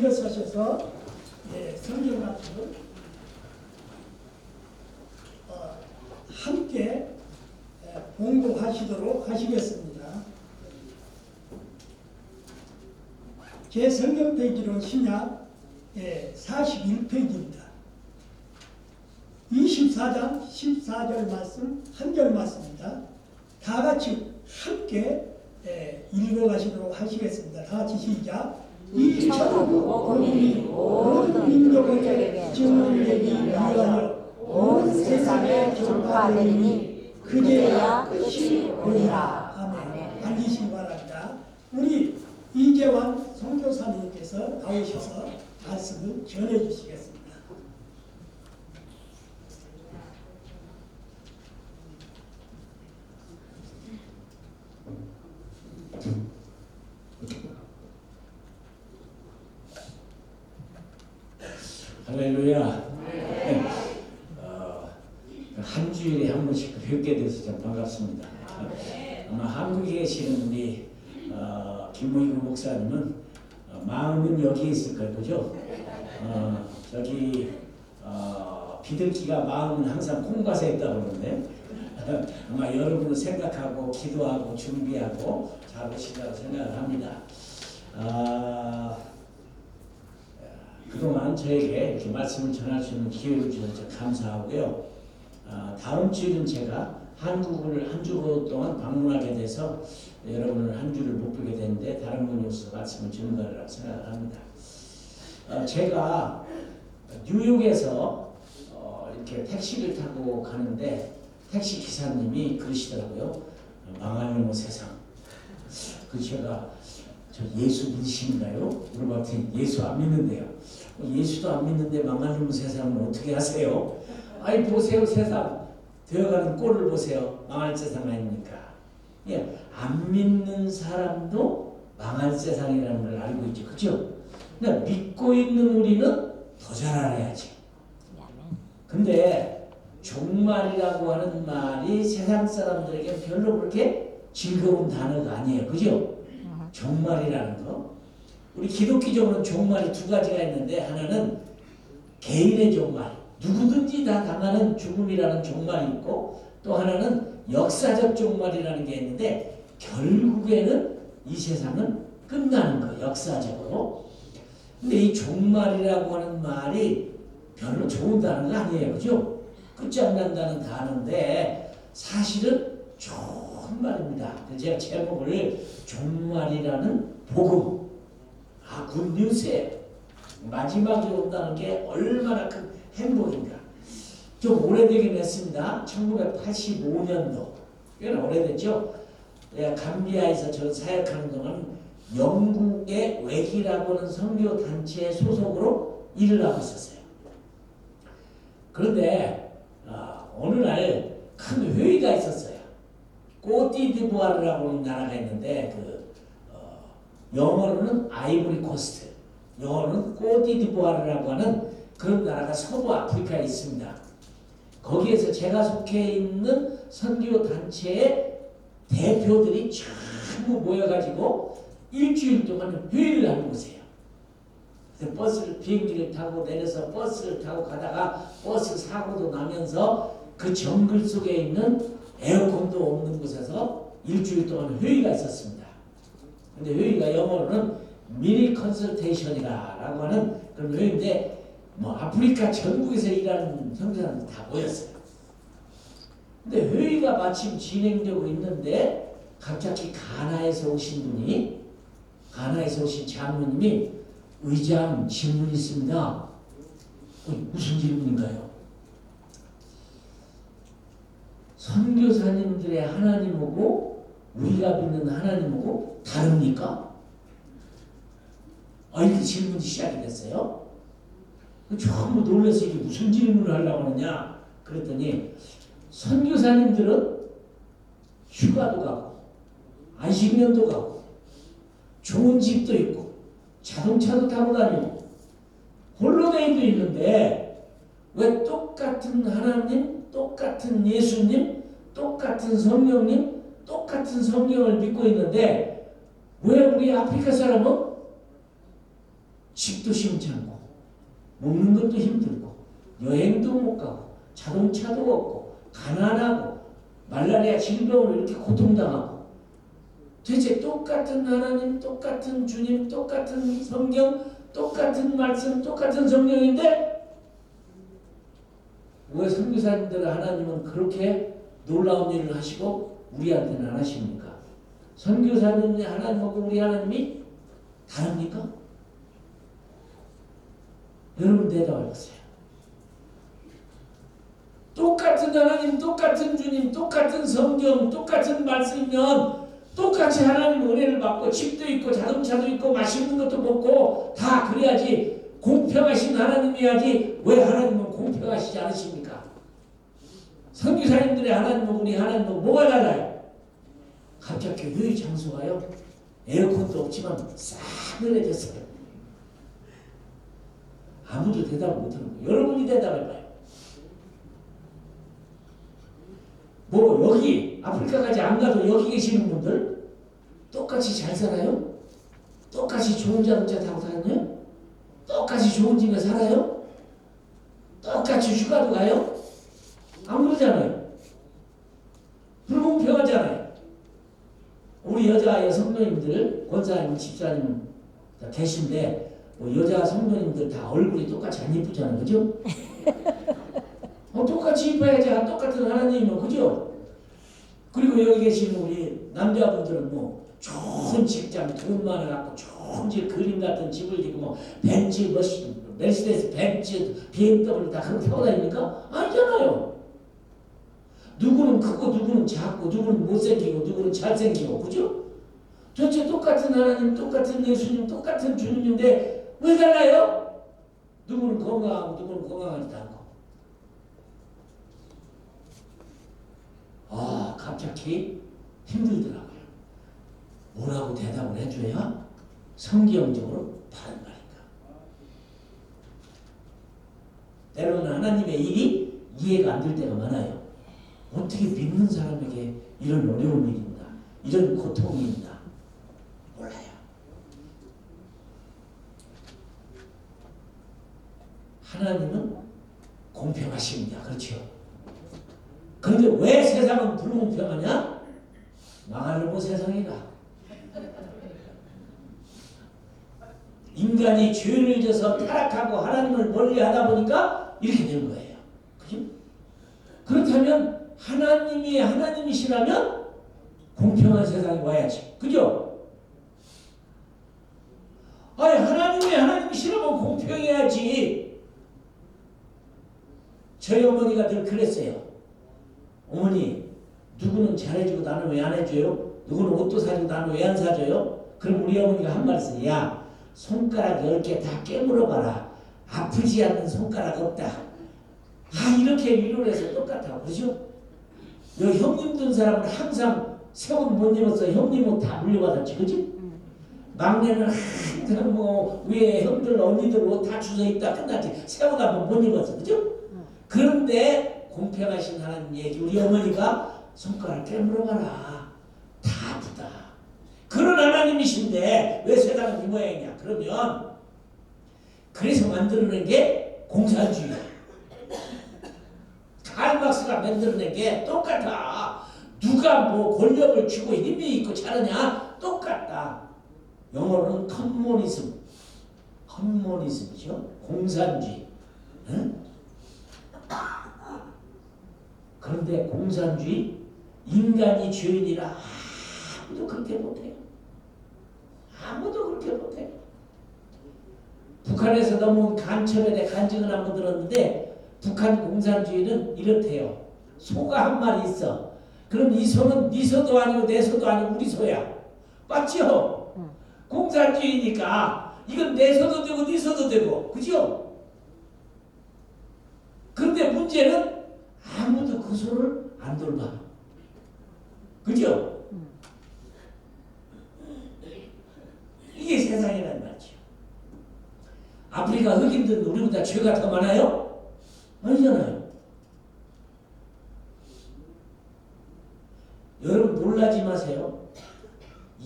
일어서셔서 성경 말씀을 함께 봉독하시도록 하시겠습니다. 제 성경 페이지로 신약 41페이지입니다. 24장 14절 말씀, 한절 말씀입니다. 다 같이 함께 읽어가시도록 하시겠습니다. 다 같이 시작. 이 복음이 모든 민족에게 증언을 되기 위하여 온 세상에 전파되리니 그제야 끝이 오리라. 아멘. 앉으시기 바랍니다. 우리 이재환 선교사님께서 나오셔서 말씀을 전해주시겠습니다. 할렐루야. 한 주일에 한 번씩 뵙게 돼서 참 반갑습니다. 아마 한국에 계시는 우리 김무익 목사님은 마음은 여기에 있을 거예요, 그죠? 저기 비둘기가 마음은 항상 콩밭에 있다고 그러는데 아마 여러분을 생각하고 기도하고 준비하고 잘 오신다고 생각을 합니다. 그동안 저에게 이렇게 말씀을 전할 수 있는 기회를 주셔서 감사하고요. 다음 주에는 제가 한국을 한 주 동안 방문하게 돼서 여러분을 한 주를 못 보게 되는데 다른 분이 오셔서 말씀을 주는 거라고 생각을 합니다. 제가 뉴욕에서 이렇게 택시를 타고 가는데 택시 기사님이 그러시더라고요. 망할 놈의 세상. 제가 저 예수 믿으신가요? 물어봤더니 예수 안 믿는데요. 예수도 안 믿는데 망할 놈의 세상은 어떻게 하세요? 아이 보세요, 세상 되어가는 꼴을 보세요. 망할 세상 아닙니까? 예, 안 믿는 사람도 망할 세상이라는 걸 알고 있죠, 그죠? 근데 믿고 있는 우리는 더 잘 알아야지. 근데 종말이라고 하는 말이 세상 사람들에게 별로 그렇게 즐거운 단어가 아니에요, 그죠? 종말이라는 거. 우리 기독교적으로는 종말이 두 가지가 있는데 하나는 개인의 종말, 누구든지 다 당하는 죽음이라는 종말이 있고 또 하나는 역사적 종말이라는 게 있는데 결국에는 이 세상은 끝나는 거, 역사적으로. 근데 이 종말이라고 하는 말이 별로 좋은 단어가 아니에요, 그죠? 끝장난다는 단어인데 사실은 좋은 말입니다. 제가 제목을 종말이라는 복음, 굿뉴스예요. 마지막에 온다는 게 얼마나 큰 행복인가. 좀 오래되긴 했습니다. 1985년도. 꽤나 오래됐죠. 내가 감비아에서 저 사역하는 동안 영국의 웨기라고 하는 선교 단체 소속으로 일을 하고 있었어요. 그런데 어느 날 큰 회의가 있었어요. 꼬티디부아르라고 하는 나라가 있는데 영어로는 아이보리 코스트, 영어로는 꼬티디부아르라고 하는 그런 나라가 서부 아프리카에 있습니다. 거기에서 제가 속해 있는 선교 단체의 대표들이 전부 모여가지고 일주일 동안 회의를 하는 곳이에요. 비행기를 타고 내려서 버스를 타고 가다가 버스 사고도 나면서 그 정글 속에 있는 에어컨도 없는 곳에서 일주일 동안 회의가 있었습니다. 근데 회의가 영어로는 미니 컨설테이션이라고 하는 그런 회의인데 아프리카 전국에서 일하는 형제들은 다 모였어요. 근데 회의가 마침 진행되고 있는데 갑자기 가나에서 오신 장로님이 의장 질문이 있습니다. 무슨 질문인가요? 선교사님들의 하나님하고 우리가 믿는 하나님하고 다릅니까? 이렇게 질문이 시작이 됐어요. 전부 놀라서 이게 무슨 질문을 하려고 하느냐 그랬더니 선교사님들은 휴가도 가고 안식년도 가고 좋은 집도 있고 자동차도 타고 다니고 홀로데이도 있는데 왜 똑같은 하나님, 똑같은 예수님, 똑같은 성령님, 똑같은 성경을 믿고 있는데 왜 우리 아프리카 사람은 집도 심찮고 먹는 것도 힘들고 여행도 못 가고 자동차도 없고 가난하고 말라리아 질병으로 이렇게 고통당하고 도대체 똑같은 하나님, 똑같은 주님, 똑같은 성경, 똑같은 말씀, 똑같은 성령인데 왜 선교사님들 하나님은 그렇게 놀라운 일을 하시고 우리한테는 안 하십니까? 선교사님의 하나님하고 우리 하나님이 다릅니까? 여러분 대답해보세요. 똑같은 하나님, 똑같은 주님, 똑같은 성경, 똑같은 말씀이면 똑같이 하나님 은혜를 받고 집도 있고 자동차도 있고 맛있는 것도 먹고 다 그래야지 공평하신 하나님이야지 왜 하나님은 공평하시지 않으십니까? 선교사님들의 하나님은 우리 하나님은 뭐가 달라요? 갑자기 왜 장소가요? 에어컨도 없지만 싸늘해졌어요. 아무도 대답을 못하는 거예요. 여러분이 대답해봐요. 뭐 여기 아프리카까지 안 가도 여기 계시는 분들 똑같이 잘 살아요? 똑같이 좋은 자동차 타고 다녀요? 똑같이 좋은 집에 살아요? 똑같이 휴가도 가요? 안 그러잖아요. 불공평하잖아요. 우리 여자 성도님들, 권사님, 집사님 계신데 뭐 여자 성도님들 다 얼굴이 똑같이 안 예쁘잖아요. 그죠? 똑같이 이뻐야지 똑같은 하나님이면 그죠? 그리고 여기 계시는 우리 남자분들은 뭐 좋은 직장 돈 많아갖고 좋은 집 그림 같은 집을 짓고 뭐 벤츠 메르세데스 벤츠 BMW 다 그렇게 타고 다닙니까? 아니잖아요. 누구는 크고 누구는 작고 누구는 못생기고 누구는 잘생기고 그죠? 전체 똑같은 하나님 똑같은 예수님 똑같은 주님인데 왜 달라요? 누구는 건강하고 누구는 건강하지도 않고 갑자기 힘들더라고요. 뭐라고 대답을 해줘야 성경적으로 다른 말인가. 때로는 하나님의 일이 이해가 안 될 때가 많아요. 어떻게 믿는 사람에게 이런 어려운 일이 있나, 이런 고통이 있나 몰라요. 하나님은 공평하십니다. 그렇죠? 그런데 왜 세상은 불공평하냐? 망하려고 세상이다. 인간이 죄를 져서 타락하고 하나님을 멀리하다 보니까 이렇게 된 거예요. 그죠? 그렇다면 하나님이 하나님이시라면 공평한 세상이 와야지. 그죠? 아니 하나님이 하나님이시라면 공평해야지. 저희 어머니가 늘 그랬어요. 어머니, 누구는 잘해주고 나는 왜 안 해줘요? 누구는 옷도 사주고 나는 왜 안 사줘요? 그럼 우리 어머니가 한 말 있어요. 야, 손가락 10개 다 깨물어봐라. 아프지 않는 손가락 없다. 이렇게 위로를 해서 똑같아. 그렇죠? 여기 형님 든 사람은 항상 새 옷 못 입었어. 형님 옷 다 물려받았지. 그치? 막내는 항상 뭐 위에 형들 언니들 옷 다 주워 입다 끝났지. 새 옷 한번 못 입었어. 그죠? 그런데 공평하신 하나님 얘기 우리 어머니가 손가락 깨물어봐라. 다 아프다. 그런 하나님이신데 왜 세상은 이 모양이냐. 그러면 그래서 만들어낸 게 공산주의야. 칼 막스가 만들어낸 게 똑같아. 누가 뭐 권력을 쥐고 힘이 있고 잘하냐? 똑같다. 영어로는 커뮤니즘이죠. 공산주의. 응? 그런데 공산주의 인간이 죄인이라 아무도 그렇게 못해요. 아무도 그렇게 못해요. 북한에서 넘어온 간첩에 대해 간증을 한번 들었는데 북한 공산주의는 이렇대요. 소가 한 마리 있어. 그럼 이 소는 네 소도 아니고 내 소도 아니고 우리 소야. 맞죠? 공산주의니까 이건 내 소도 되고 네 소도 되고 그죠? 그런데 문제는 아무도 그 소를 안 돌봐. 그죠? 이게 세상이란 말이죠. 아프리카 흑인들은 우리보다 죄가 더 많아요? 아니잖아요. 여러분 놀라지 마세요.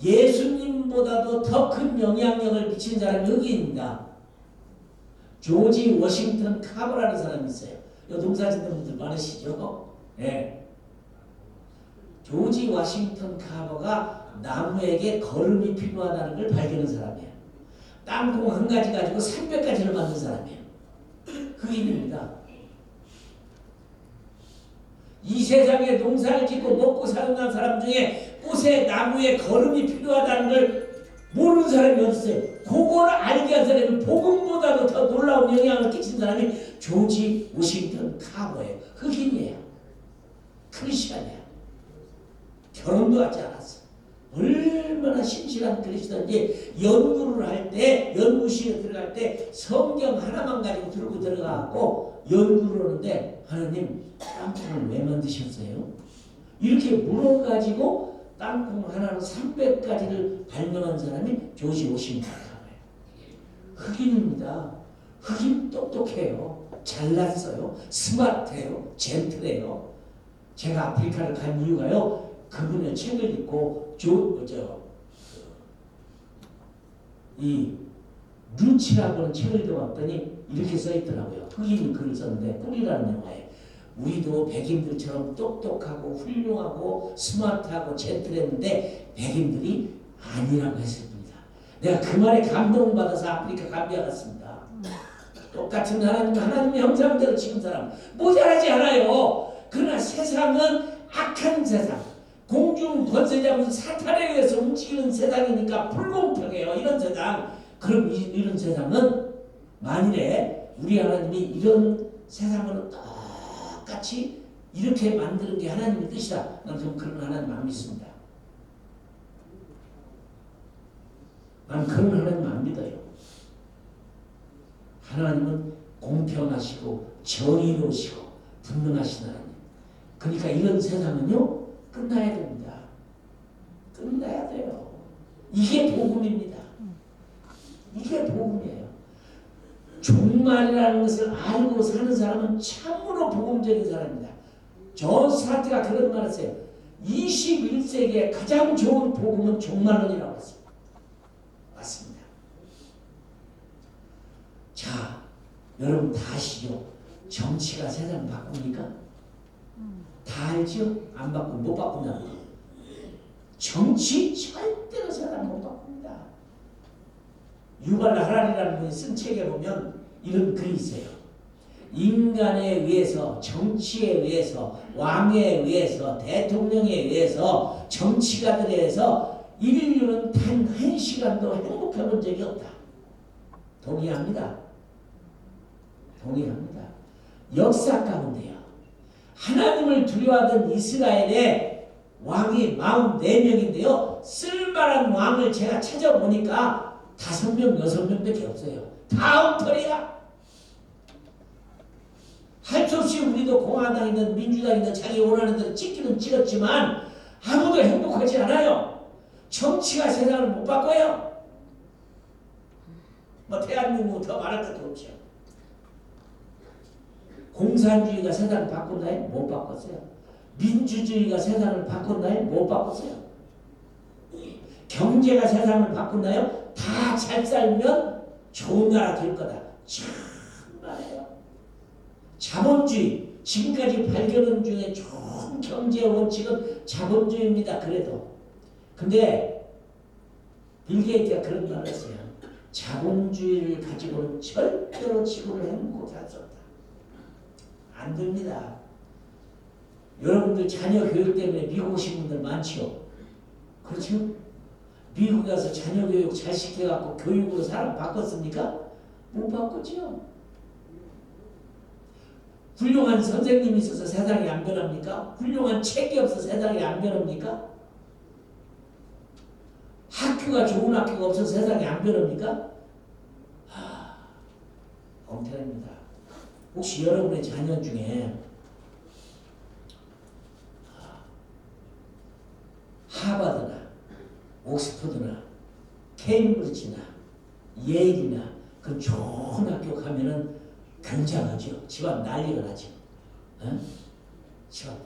예수님보다도 더 큰 영향력을 미친 사람이 흑인입니다. 조지 워싱턴 카버라는 사람이 있어요. 요 농사 짓는 분들 많으시죠? 예. 조지 워싱턴 카버가 나무에게 거름이 필요하다는 걸 발견한 사람이에요. 땅콩 한 가지 가지고 300가지를 만든 사람이에요. 흑인입니다. 이 세상에 농사를 짓고 먹고 사는 사람 중에 꽃에 나무에 거름이 필요하다는 걸 모르는 사람이 어딨어요? 그걸 알게 한 사람이 복음보다도 더 놀라운 영향을 끼친 사람이 조지 워싱턴 카버예요. 흑인이에요. 크리스천이에요. 결혼도 하지 않았어. 얼마나 신실한 크리스천인지 연구를 할 때, 연구실에 들어갈 때 성경 하나만 가지고 들고 들어가고 연구를 하는데 하나님 땅콩을 왜 만드셨어요? 이렇게 물어가지고 땅콩 하나로 300가지를 발명한 사람이 조지 워싱턴 카버예요. 흑인입니다. 흑인 똑똑해요. 잘났어요. 스마트해요. 젠틀해요. 제가 아프리카를 간 이유가요. 그분의 책을 읽고 이 루치라고 하는 책을 읽어봤더니 이렇게 써있더라고요. 흑인이 글을 썼는데 꿀이라는 영화에 우리도 백인들처럼 똑똑하고 훌륭하고 스마트하고 젠틀했는데 백인들이 아니라고 했습니다. 내가 그 말에 감동받아서 아프리카 감비아 갔습니다. 똑같은 하나님의 형상대로 지은 사람 모자라지 않아요. 그러나 세상은 악한 세상, 공중 권세 잡은 사탄에 의해서 움직이는 세상이니까 불공평해요. 이런 세상. 그럼 이런 세상은 만일에 우리 하나님이 이런 세상을 똑같이 이렇게 만드는 게 하나님의 뜻이다. 나는 그런 하나님 안 믿습니다. 나는 그런 하나님 안 믿어요. 하나님은 공평하시고 정의로우시고 분명하신 하나님. 그러니까 이런 세상은요 끝나야 됩니다. 끝나야 돼요. 이게 복음입니다. 이게 복음이에요. 종말이라는 것을 알고 사는 사람은 참으로 복음적인 사람입니다. 존 스타트가 그런 말을 했어요. 21세기의 가장 좋은 복음은 종말론이라고 했습니다. 맞습니다. 자, 여러분 다 아시죠? 정치가 세상 바꿉니까? 다 알죠? 안 바꾸면 못 바꾼다는 거. 정치 절대로 세상 못 바꿉니다. 유발 하랄이라는 분이 쓴 책에 보면 이런 글이 있어요. 인간에 의해서, 정치에 의해서, 왕에 의해서, 대통령에 의해서, 정치가들에 의해서 인류는 단 한 시간도 행복해 본 적이 없다. 동의합니다. 동의합니다. 역사 가운데요. 하나님을 두려워하던 이스라엘의 왕이 44명인데요. 쓸만한 왕을 제가 찾아보니까 5명, 6명밖에 없어요. 다 엉터리야. 할 수 없이 우리도 공화당이든 민주당이든 자기 원하는 대로 찍기는 찍었지만 아무도 행복하지 않아요. 정치가 세상을 못 바꿔요. 뭐 대한민국 더 말할 것도 없죠. 공산주의가 세상을 바꾼다요? 못 바꿨어요. 민주주의가 세상을 바꾼다요? 못 바꿨어요. 경제가 세상을 바꾼다요? 다 잘 살면 좋은 나라 될 거다. 참말이에요. 자본주의, 지금까지 발견한 중에 좋은 경제 원칙은 자본주의입니다. 그래도. 근데 빌 게이츠가 그런 말을 했어요. 자본주의를 가지고는 절대로 지구를 행복하게 할 수 없다. 안 됩니다. 여러분들 자녀 교육 때문에 미국 오신 분들 많죠? 그렇죠? 미국 가서 자녀 교육 잘 시켜갖고 교육으로 사람 바꿨습니까? 못 바꿨죠? 훌륭한 선생님이 있어서 세상이 안 변합니까? 훌륭한 책이 없어서 세상이 안 변합니까? 학교가 좋은 학교가 없어서 세상이 안 변합니까? 엉터리입니다. 혹시 여러분의 자녀 중에 하버드나 옥스퍼드나 케임브리지나 예일이나 그 좋은 학교 가면은 굉장하죠. 집안 난리가 나죠. 집안.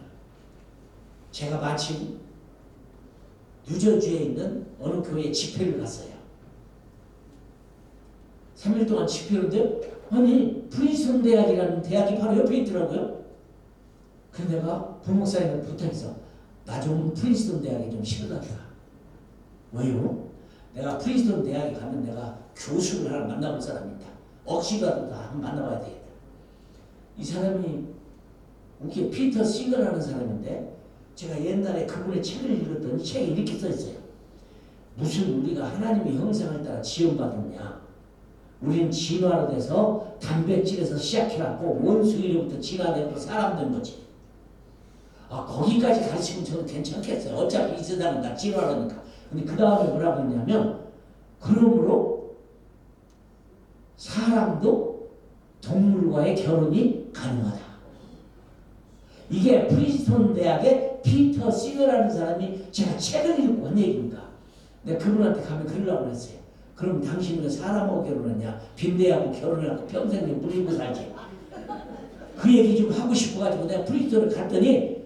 제가 마침 뉴저지에 있는 어느 교회 집회를 갔어요. 3일 동안 집회인데 아니 프린스턴 대학이라는 대학이 바로 옆에 있더라고요. 그래서 내가 부목사님을 부탁해서 나 좀 프린스턴 대학에 좀 실어달라. 왜요? 내가 프린스턴 대학에 가면 내가 교수를 하나 만나볼 사람이 있다. 억지라도 다 한번 만나봐야 되겠다. 이 사람이 웃겨 피터 시거라는 사람인데 제가 옛날에 그분의 책을 읽었더니 책에 이렇게 써있어요. 무슨 우리가 하나님의 형상을 따라 지원받았냐. 우리는 진화로 돼서 단백질에서 시작해갖고 원숭이로부터 진화되고 사람 된 거지. 아, 거기까지 가르치면 저는 괜찮겠어요. 어차피 이 세상은 다 진화라니까. 근데 그 다음에 뭐라고 했냐면 그러므로 사람도 동물과의 결혼이 가능하다. 이게 프린스턴 대학의 피터 시거라는 사람이 제가 책을 읽고 한 얘기입니다. 내가 그분한테 가면 그러려고 했어요. 그럼 당신은 사람하고 결혼했냐? 빈대하고 결혼해갖고 평생 물리고 살지. 그 얘기 좀 하고 싶어가지고 내가 프린스턴을 갔더니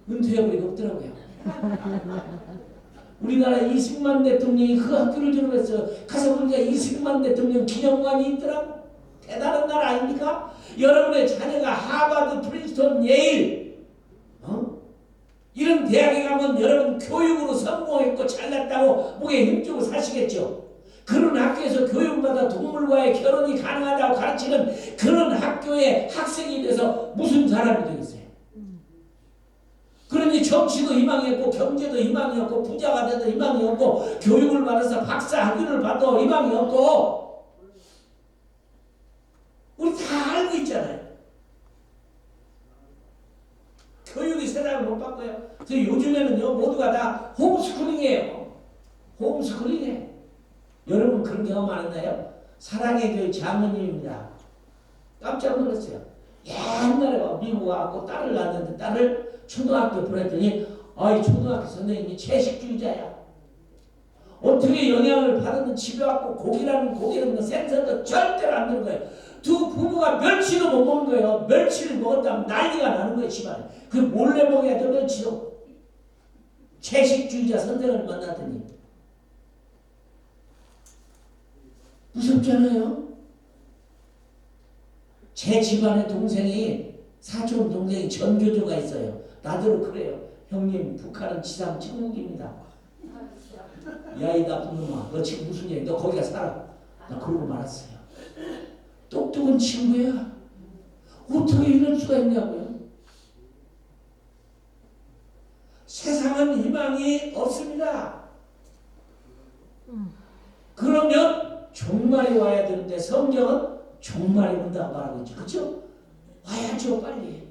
은퇴해버리고 없더라고요. 우리나라 이승만 대통령이 그 학교를 졸업했어요. 가서 보니까 이승만 대통령 기념관이 있더라고. 대단한 나라 아닙니까? 여러분의 자녀가 하버드, 프린스턴, 예일 이런 대학에 가면 여러분 교육으로 성공했고 잘났다고 목에 힘주고 사시겠죠. 그런 학교에서 교육받아 동물과의 결혼이 가능하다고 가르치는 그런 학교의 학생이 돼서 무슨 사람이 되겠어요? 그러니 정치도 희망이 없고 경제도 희망이 없고 부자가 돼도 희망이 없고 교육을 받아서 박사 학위를 받아도 희망이 없고 우리 다 알고 있잖아요. 교육이 세상을 못 바꿔요. 그래서 요즘에는요 모두가 다 홈스쿨링이에요. 홈스쿨링이에요. 여러분 그런 경험 안 했나요? 사랑의 교회 장모님입니다. 깜짝 놀랐어요. 옛날에 미국 와서 딸을 낳았는데 딸을 초등학교 보냈더니 아이 초등학교 선생님이 채식주의자야. 어떻게 영향을 받으면 집에 왔고 고기는 생선도 절대로 안 되는 거예요. 두 부부가 멸치도 못 먹는 거예요. 멸치를 먹었다면 난리가 나는 거예요 집안에. 그 몰래 먹어야 돼 멸치도. 채식주의자 선생을 만났더니 무섭잖아요. 제 집안에 동생이 사촌 동생이 전교조가 있어요. 나더러 그래요. 형님 북한은 지상 천국입니다. 야 이 나쁜 놈아 너 지금 무슨 얘기 너 거기 가서 살아. 나 그러고 말았어요. 똑똑한 친구야. 어떻게 이럴 수가 있냐고요. 세상은 희망이 없습니다. 그러면 종말이 와야 되는데 성경은 종말이 온다고 말하고 있죠. 그렇죠? 와야죠 빨리.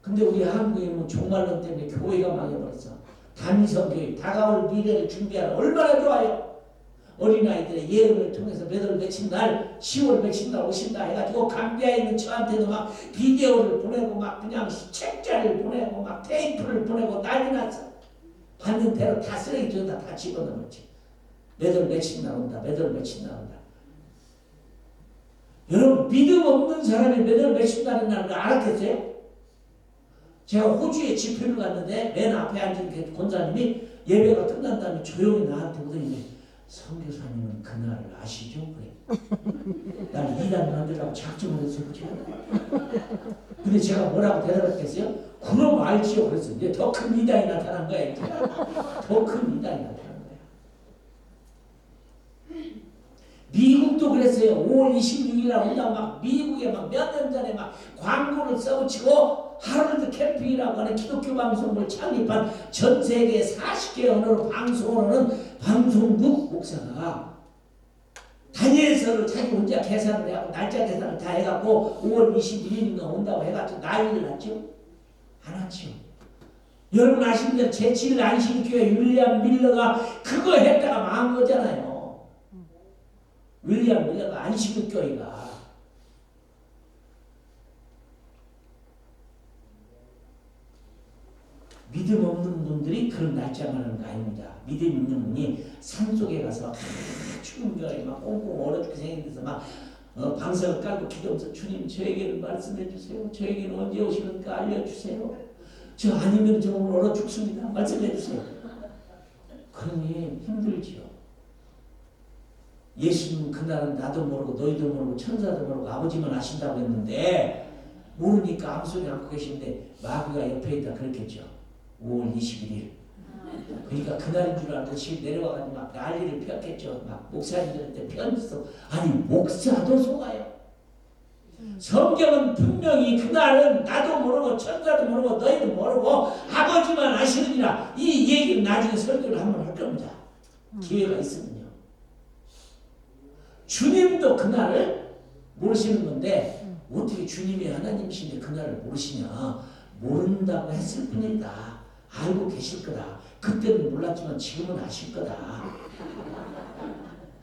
근데 우리 한국에는 종말론 때문에 교회가 망해버렸어. 단성교육, 다가올 미래를 준비하는 얼마나 좋아요. 어린아이들의 예언을 통해서 몇 월 며칠 날 10월 며칠 날 오신다 해가지고 감비아에 있는 저한테도 막 비디오를 보내고 막 그냥 책자를 보내고 막 테이프를 보내고 난리 났어. 받는 대로 다 쓰레기통에다 다 집어넣었지. 몇 월 며칠 날 온다. 몇 월 며칠 날 온다. 여러분 믿음 없는 사람이 몇 월 며칠 날 온다는 걸 알았겠어요? 제가 호주에 집회를 갔는데 맨 앞에 앉은 권사님이 예배가 끝난 다음에 조용히 나한테 오더니 선교사님은 그날을 아시죠? 그래. 난 이단 만들라고 작정을 했어요. 그죠? 근데 제가 뭐라고 대답했겠어요? 그럼 알지요. 그랬어요. 이제 더 큰 이단이 나타난 거야. 이제. 더 큰 이단이 나타난 거야. 미국도 그랬어요. 5월 26일 날 온다고 막 미국에 막 몇 년 전에 막 광고를 써붙이고 하럴드 캠핑이라고 하는 기독교 방송을 창립한 전 세계 40개 언어로 방송을 하는 방송국 목사가 다니엘서를 자기 혼자 계산을 해갖고 날짜 계산을 다 해갖고 5월 21일인가 온다고 해가지고 난리를 났죠? 안 왔죠. 여러분 아십니까? 제7 안식교회 윌리엄 밀러가 그거 했다가 망한 거잖아요. 윌리엄 밀러가 안식교회가 믿음 없는 분들이 그런 날짜만 하는 거 아닙니다. 믿음 있는 분이 산속에 가서 추운 겨울에 막 꽁꽁 얼어 죽게 생긴 데서 막 방석을 깔고 기도하면서 주님 저에게는 말씀해 주세요. 저에게는 언제 오시는가 알려주세요. 저 아니면 저 오늘 얼어 죽습니다. 말씀해 주세요. 그러니 힘들지요. 예수님은 그날은 나도 모르고 너희도 모르고 천사도 모르고 아버지만 아신다고 했는데 모르니까 아무 소리 않고 계신데 마귀가 옆에 있다 그랬겠죠. 5월 21일. 그러니까 그날인 줄 알고 집 내려와가지고 막 난리를 피웠겠죠. 막 목사님들한테 편지 써. 아니 목사도 속아요. 성경은 분명히 그날은 나도 모르고 천사도 모르고 너희도 모르고 아버지만 아시느니라. 이 얘기는 나중에 설교를 한번 할 겁니다. 기회가 있으면요. 주님도 그날을 모르시는 건데 어떻게 주님이 하나님이신데 그날을 모르시냐. 모른다고 했을 뿐이다. 알고 계실 거다. 그때는 몰랐지만 지금은 아실 거다.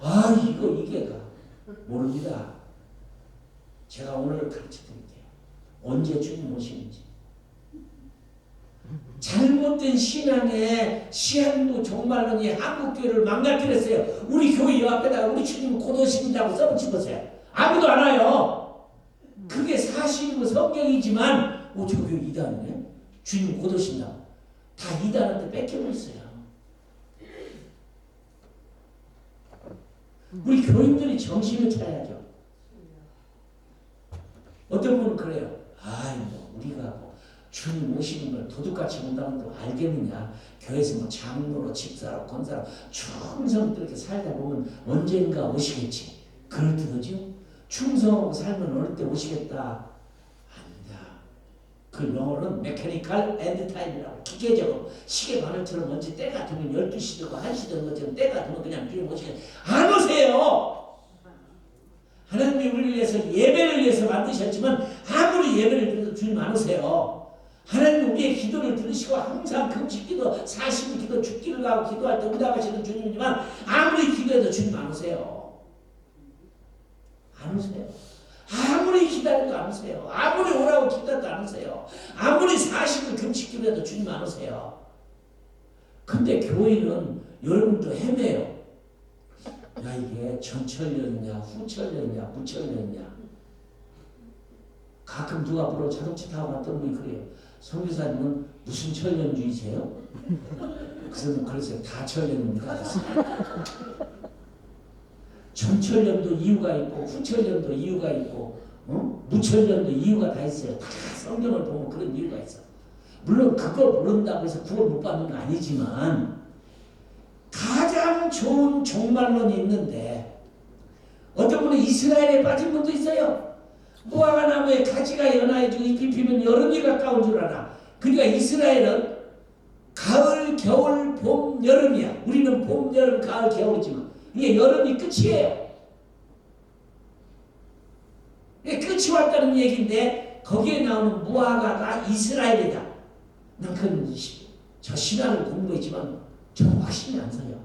아 이게 모릅니다. 제가 오늘 가르쳐 드릴게요. 언제 주님 오시는지. 잘못된 신앙의 시한부 종말론이 한국교회를 망가뜨렸어요. 우리 교회 요 앞에다가 우리 주님은 곧 오신다고 써붙여보세요. 아무도 안 와요. 그게 사실이고 성경이지만 저 교회 이단이네. 주님 곧 오신다고. 다 이단한테 뺏겨버렸어요. 우리 교인들이 정신을 차려야죠. 어떤 분은 그래요. 우리가 주님 오시는 걸 도둑같이 본다면 또 알겠느냐. 교회에서 장로로 집사로 권사로 충성 그렇게 살다 보면 언젠가 오시겠지. 그럴 듯하죠. 충성하고 살면 어느 때 오시겠다. 그 영어로는 메카니컬 엔드 타임이라고 기계적으로 시계 바늘처럼 언제 때가 되면 12시 되고 1시 되는 것처럼 때가 되면 그냥 주님 오시게 안 오세요. 하나님이 우리를 위해서 예배를 위해서 만드셨지만 아무리 예배를 드려도 주님 안 오세요. 하나님은 우리의 기도를 들으시고 항상 금식기도 40일 기도 죽기를 가고 기도할 때 응답하시는 주님이지만 아무리 기도해도 주님 안 오세요. 안 오세요. 아무리 기다려도 안 오세요. 아무리 오라고 기다려도 안 오세요. 아무리 40일 금식기도 해도 주님 안 오세요. 근데 교회는 여러분도 헤매요. 야 이게 전철련이냐 후철련이냐 무철련이냐. 가끔 누가 물어 자동차 타고 갔던 분이 그래요. 선교사님은 무슨 철련주의세요? 그래서 다 철련입니까? 전철련도 이유가 있고 후철련도 이유가 있고 무철련도 이유가 다 있어요. 다 성경을 보면 그런 이유가 있어. 물론 그걸 모른다고 해서 구원 못 받는 건 아니지만 가장 좋은 종말론이 있는데 어떤 분은 이스라엘에 빠진 분도 있어요. 무화과 나무에 가지가 연하여지고 잎이 피면 여름이 가까운 줄 알아. 그러니까 이스라엘은 가을, 겨울, 봄, 여름이야. 우리는 봄, 여름, 가을, 겨울이지만 이게 여름이 끝이에요. 이게 끝이 왔다는 얘기인데 거기에 나오는 무화과가 이스라엘이다. 난 저 신화를 공부했지만 저는 확신이 안 서요.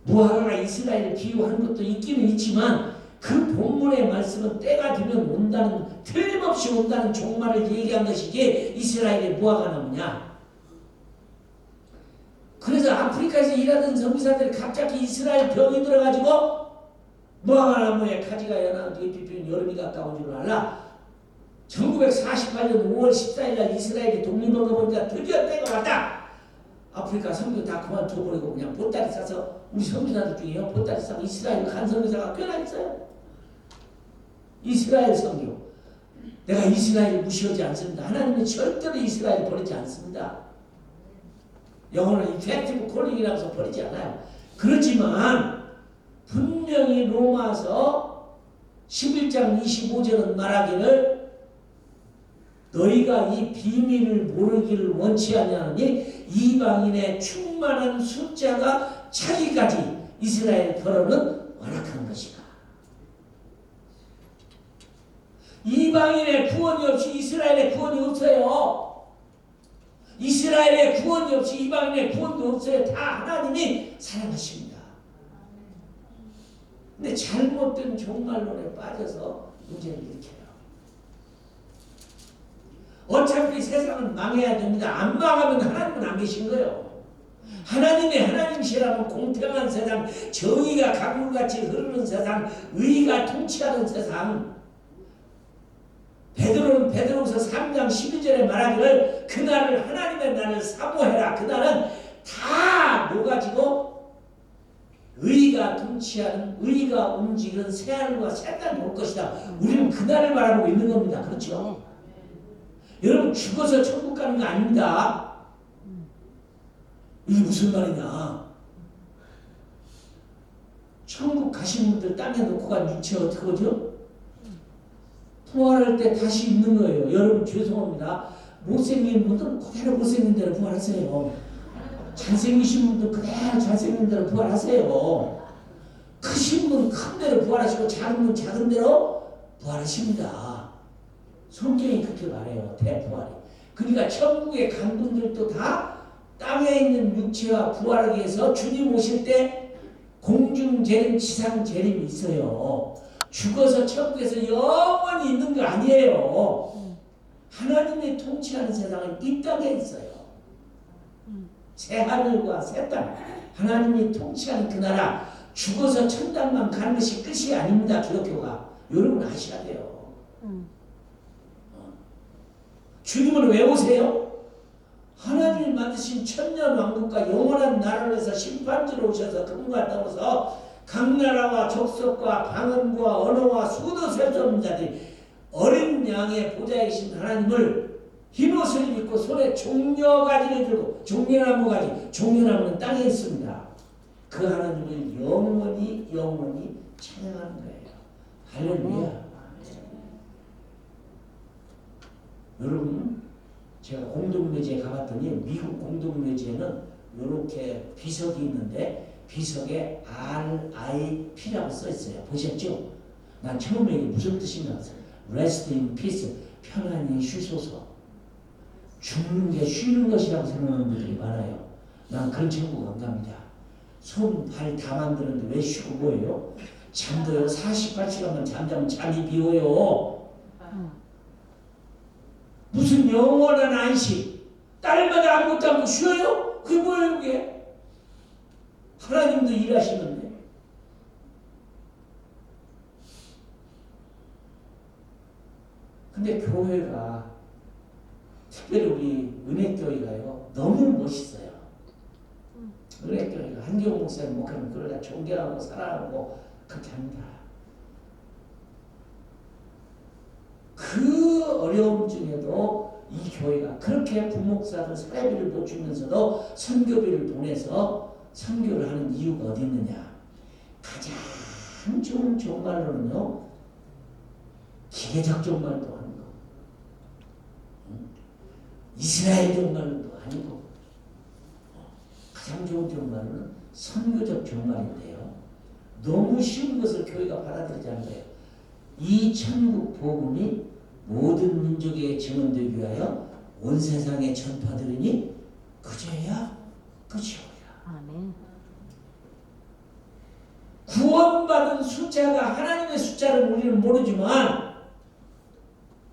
무화과가 이스라엘을 비유하는 것도 있기는 있지만 그 본문의 말씀은 때가 되면 온다는 틀림없이 온다는 종말을 얘기한 것이지 이스라엘의 무화과 나무냐. 그래서 아프리카에서 일하던 선교사들이 갑자기 이스라엘 병이 들어가지고 무화과 나무에 가지가 연하고 잎이 피는 여름이 가까운 줄 알아. 1948년 5월 14일 이스라엘이 독립을 얻어보니까 드디어 때가 왔다. 아프리카 선교 다 그만둬버리고 그냥 보따리 싸서 우리 선교사들 중에요. 보따리 싸고 이스라엘 간 선교사가 꽤나 있어요. 이스라엘 선교. 내가 이스라엘을 무시하지 않습니다. 하나님은 절대로 이스라엘 버리지 않습니다. 영어는 이펙티브 콜링이라고 해서 버리지 않아요. 그렇지만 분명히 로마서 11장 25절은 말하기를 너희가 이 비밀을 모르기를 원치 아니하느니 이방인의 충만한 숫자가 차기까지 이스라엘 더러는 완악한 것이다. 이방인의 구원이 없이 이스라엘의 구원이 없어요. 이스라엘의 구원이 없이 이방인의 구원도 없어요. 다 하나님이 사랑하십니다. 근데 잘못된 종말론에 빠져서 문제를 일으켜요. 어차피 세상은 망해야 됩니다. 안 망하면 하나님은 안 계신 거예요. 하나님이시라면 공평한 세상, 정의가 강물같이 흐르는 세상, 의가 통치하는 세상. 베드로는 베드로후서 3장 12절에 말하기를 그날을 하나님의 날을 사모해라. 그날은 다 녹아지고 의가 통치하는, 의가 움직이는 새하늘과 새 땅이 올 것이다. 우리는 그날을 바라보고 있는 겁니다. 그렇죠? 여러분 죽어서 천국 가는 거 아닙니다. 이게 무슨 말이냐? 천국 가신 분들 땅에 놓고 간 육체 어떻게 하죠? 부활할 때 다시 있는 거예요. 여러분 죄송합니다. 못생긴 분들은 그대로 못생긴 대로 부활하세요. 잘생기신 분들 그대로 잘생긴 대로 부활하세요. 크신 분 큰 대로 부활하시고 작은 분 작은 대로 부활하십니다. 성경이 그렇게 말해요. 대부활이. 그러니까 천국에 간 분들도 다 땅에 있는 육체와 부활하기 위해서 주님 오실 때 공중 재림, 지상 재림이 있어요. 죽어서 천국에서 영원히 있는 거 아니에요. 하나님이 통치하는 세상은 이 땅에 있어요. 새 하늘과 새 땅. 하나님이 통치하는 그 나라. 죽어서 천당만 가는 것이 끝이 아닙니다. 기독교가. 여러분 아셔야 돼요. 주님은 왜 오세요? 하나님이 만드신 천년 왕국과 영원한 나라를 위해서 심판주로 오셔서 그분과 더불어서 각 나라와 족속과 방언과 언어와 수도 셀 수 없는 자들이 어린 양의 보좌에 계신 하나님을 흰옷을 입고 손에 종려가지를 들고, 종려나무 가지, 종려나무는 땅에 있습니다. 그 하나님을 영원히 찬양하는 거예요. 할렐루야. 여러분 제가 공동묘지에 가봤더니 미국 공동묘지에는 이렇게 비석이 있는데 비석에 RIP라고 써 있어요. 보셨죠? 난 처음에 이게 무슨 뜻인가 했어요. Rest in peace. 편안히 쉬소서. 죽는 게 쉬는 것이라고 생각하는 분들이 많아요. 난 그런 천국 안 갑니다. 손, 발 다 만드는데 왜 쉬고 뭐예요? 잠도요. 48시간만 잠자면 잠이 비워요. 무슨 영원한 안식. 딸마다 아무것도 안 하고 쉬어요? 그게 뭐예요 그게? 하나님도 일하시는데. 근데 교회가, 특별히 우리 은혜교회가요 너무 멋있어요. 은혜교회가 한기호 목사님 목사님 그걸 다 존경하고 사랑하고 그렇게 합니다. 그 어려움 중에도 이 교회가 그렇게 부목사들 사례비를 못 주면서도 선교비를 보내서 선교를 하는 이유가 어디 있느냐? 가장 좋은 종말로는요 기계적 종말도 아니고 이스라엘 종말도 아니고 가장 좋은 종말은 선교적 종말인데요. 너무 쉬운 것을 교회가 받아들이지 않은 거예요. 이 천국 복음이 모든 민족에게 증언되기 위하여 온 세상에 전파되리니 그제야 끝이오리라. 아멘. 구원받은 숫자가 하나님의 숫자를 우리는 모르지만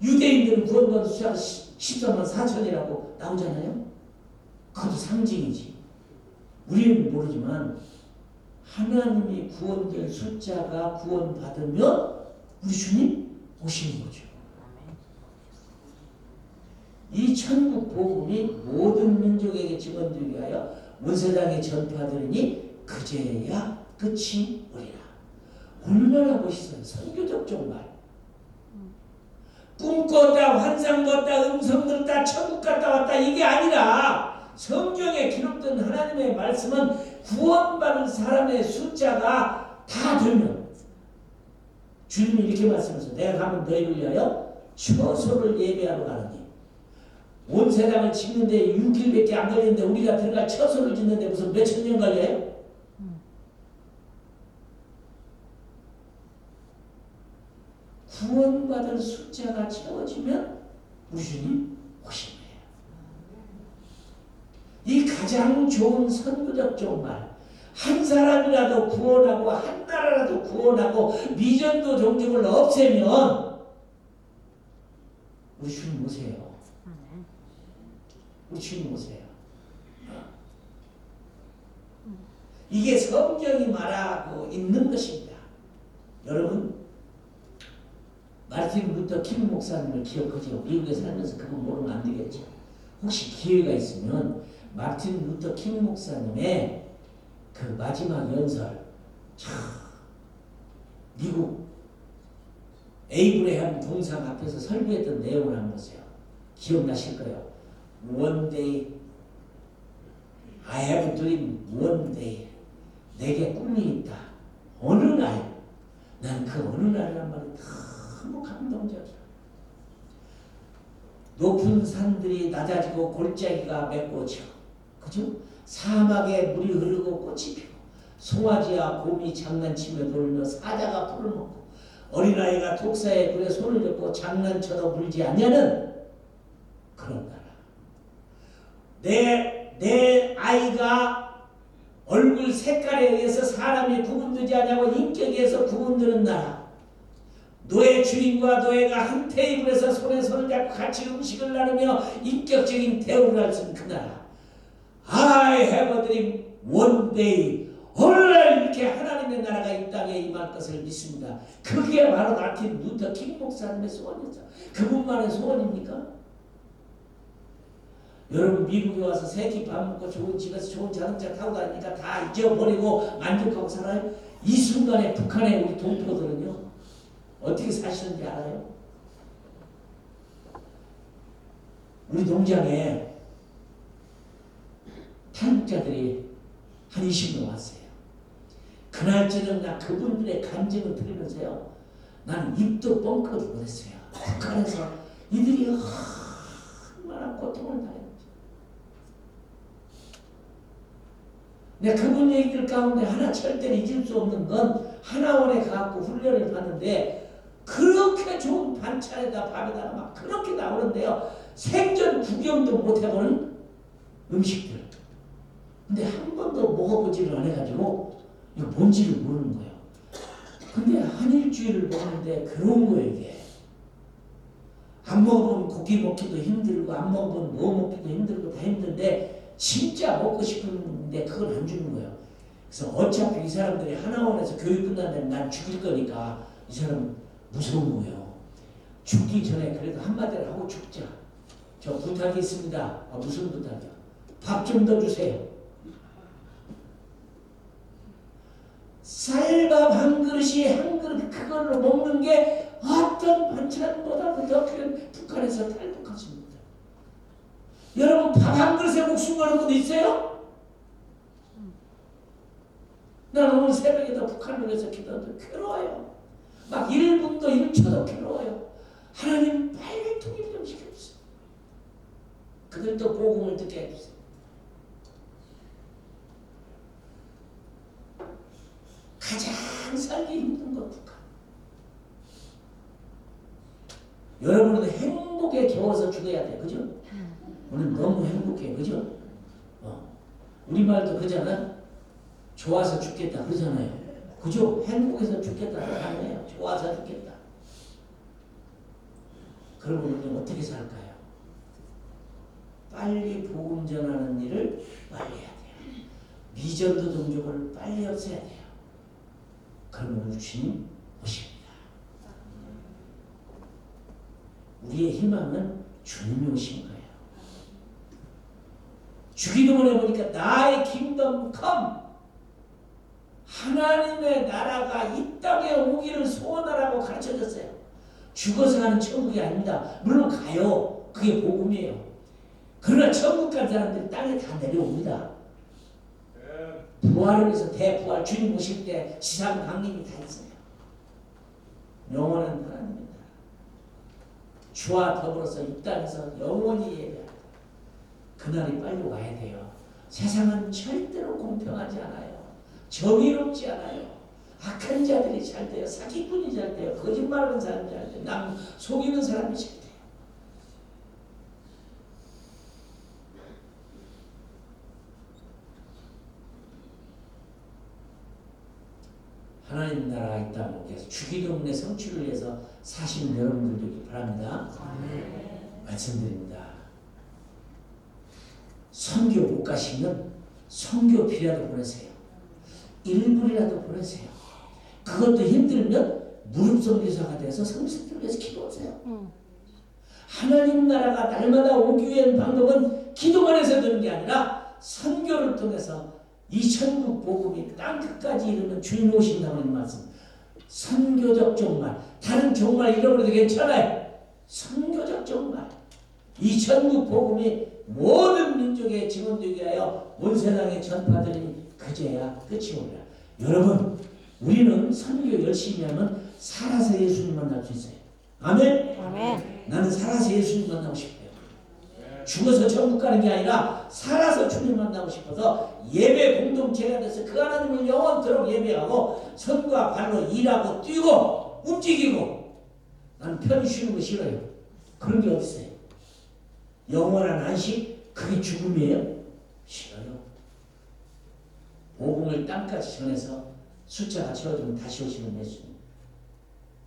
유대인들은 구원받은 숫자가 14만 4천이라고 나오잖아요. 그것도 상징이지. 우리는 모르지만 하나님이 구원될 숫자가 구원받으면 우리 주님 오시는 거죠. 이 천국 복음이 모든 민족에게 증언되기 위하여 온 세상에 전파되리니 그제야 끝이 오리라. 얼마나 멋있어요. 선교적 종말. 꿈 꿨다, 환상 꿨다, 음성 들었다, 천국 갔다 왔다 이게 아니라 성경에 기록된 하나님의 말씀은 구원받은 사람의 숫자가 다 되면 주님이 이렇게 말씀하셨어요. 내가 가면 너희를 위하여 처소를 예배하러 가느니. 온 세상을 짓는데 6일밖에 안 걸리는데 우리가 들어가 처소를 짓는데 무슨 몇천 년 걸려요? 구원받은 숫자가 채워지면 우리 주님 오신 거예요. 이 가장 좋은 선교적 종말. 한 사람이라도 구원하고 한 나라라도 구원하고 미전도 종족을 없애면 우리 주님 오세요. 우리 주님 오세요. 이게 성경이 말하고 있는 것입니다. 여러분 마르틴 루터 킹 목사님을 기억하죠? 미국에 살면서 그분 모르면 안 되겠죠. 혹시 기회가 있으면 마르틴 루터 킹 목사님의 그 마지막 연설 참 미국 에이브레함 동상 앞에서 설교했던 내용을 한번 보세요. 기억나실 거예요. One day I have a dream. One day 내게 꿈이 있다. 어느 날, 난 그 어느 날이란 말이 너무 감동적이야. 높은 산들이 낮아지고 골짜기가 메꿔져, 그죠? 사막에 물이 흐르고 꽃이 피고 송아지와 곰이 장난치며 돌며 사자가 풀을 먹고 어린아이가 독사의 불에 손을 얹고 장난쳐도 물지 않냐는 그런 나라. 내 아이가 얼굴 색깔에 의해서 사람이 구분되지 않냐고 인격에 의해서 구분되는 나라. 노예 주인과 노예가 한 테이블에서 손에 손을 잡고 같이 음식을 나누며 인격적인 대우를 할 수 있는 그 나라. I have a dream one day. 오늘날 이렇게 하나님의 나라가 이 땅에 임할 것을 믿습니다. 그게 바로 마틴 루터 킹 목사님의 소원이었죠. 그분만의 소원입니까? 여러분 미국에 와서 세끼 밥 먹고 좋은 집에서 좋은 자동차 타고 다니니까 다 잊어버리고 만족하고 살아요? 이 순간에 북한의 우리 동포들은요 어떻게 사시는지 알아요? 우리 농장에 탈북자들이 한 20명 왔어요. 그날 저녁 나 그분들의 감정을 들으면서요 나는 입도 뻥끗 못했어요. 북한에서 이들이 얼마나 고통을 당했는지. 내가 그분 얘기들 가운데 하나 절대로 잊을 수 없는 건 하나원에 가갖고 훈련을 받는데 그렇게 좋은 반찬에다 밥에다가 막 그렇게 나오는데요 생전 구경도 못 해보는 음식들. 근데 한 번도 먹어보지를 않아가지고 이거 뭔지를 모르는 거예요. 근데 한 일주일을 먹는데 그런 거예요 이게. 안 먹어보면 고기 먹기도 힘들고 안 먹어보면 뭐 먹기도 힘들고 다 힘든데 진짜 먹고 싶은데 그걸 안 주는 거예요. 그래서 어차피 이 사람들이 하나원에서 교육 끝나면 난 죽일 거니까 이 사람은 무서운 거예요. 죽기 전에 그래도 한마디를 하고 죽자. 저 부탁이 있습니다. 무슨 부탁이요? 밥 좀 더 주세요. 쌀밥 한 그릇이 한 그릇 그걸로 먹는 게 어떤 반찬보다도 더 큰 북한에서 탈북하십니다. 여러분 밥 한 그릇에 목숨 거는 분 있어요? 난 오늘 새벽에도 북한을 위해서 기도하는데 괴로워요. 막 1분도 1초도 괴로워요. 하나님 빨리 통일 좀 시켜주세요. 그들도 복음을 듣게 해주세요. 가장 살기 힘든 것 북한. 여러분은 행복에 겨워서 죽어야 돼, 그죠? 오늘 너무 행복해, 그죠? 우리말도 그러잖아. 좋아서 죽겠다 그러잖아요. 그죠? 행복해서 죽겠다는 거 아니에요. 좋아서 죽겠다. 그러면 우리는 어떻게 살까요? 빨리 복음 전하는 일을 빨리 해야 돼요. 미전도 종족을 빨리 없애야 돼요. 그러면 우리 주님 오십니다. 우리의 희망은 주님이 오신 거예요. 주기도문에 보니까 나의 킹덤 컴, 하나님의 나라가 이 땅에 오기를 소원하라고 가르쳐줬어요. 죽어서 가는 천국이 아닙니다. 물론 가요. 그게 복음이에요. 그러나 천국 간 사람들이 땅에 다 내려옵니다. 부활을 위해서 대부활 주님 오실 때 지상 강림이 다 있어요. 영원한 하나님입니다. 주와 더불어서 이 땅에서 영원히 예배합니다. 그날이 빨리 와야 돼요. 세상은 절대로 공평하지 않아요. 정의롭지 않아요. 악한 자들이 잘 돼요. 사기꾼이 잘 돼요. 거짓말하는 사람이 잘 돼요. 남 속이는 사람이 잘 돼요. 하나님 나라가 이 땅에 오게 해서 주기도문의 성취를 위해서 사시는 여러분들 되길 바랍니다. 말씀드립니다. 선교 못 가시면 선교비라도 보내세요. 1불이라도 보내세요. 그것도 힘들면 무릎 선교사가 돼서 성식들 위해서 기도하세요. 하나님 나라가 날마다 오기 위한 방법은 기도만 해서 되는 게 아니라 선교를 통해서 이 천국 복음이 땅끝까지 이르는 주님 오신다는 말씀. 선교적 종말. 다른 종말 잃어버려도 괜찮아요. 선교적 종말. 이 천국 복음이 모든 민족에 증언되게 하여 온 세상에 전파되니 그제야 끝이 오리라. 여러분, 우리는 선교 열심히 하면 살아서 예수님 만날 수 있어요. 아멘? 아멘. 나는 살아서 예수님 만나고 싶어요. 죽어서 천국 가는 게 아니라 살아서 주님 만나고 싶어서 예배 공동체가 돼서 그 하나님을 영원토록 예배하고 손과 발로 일하고 뛰고 움직이고. 나는 편히 쉬는 거 싫어요. 그런 게 어딨어요? 영원한 안식? 그게 죽음이에요? 싫어요. 복음을 땅까지 전해서 숫자가 채워지면 다시 오시는 예수님.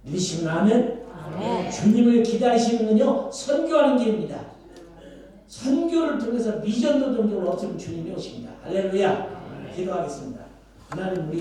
믿으시면 아멘? 아멘. 주님을 기다리시는 건요, 선교하는 길입니다. 선교를 통해서 미전노동적으로 없으면 주님이 오십니다. 할렐루야. 기도하겠습니다. 하나님, 우리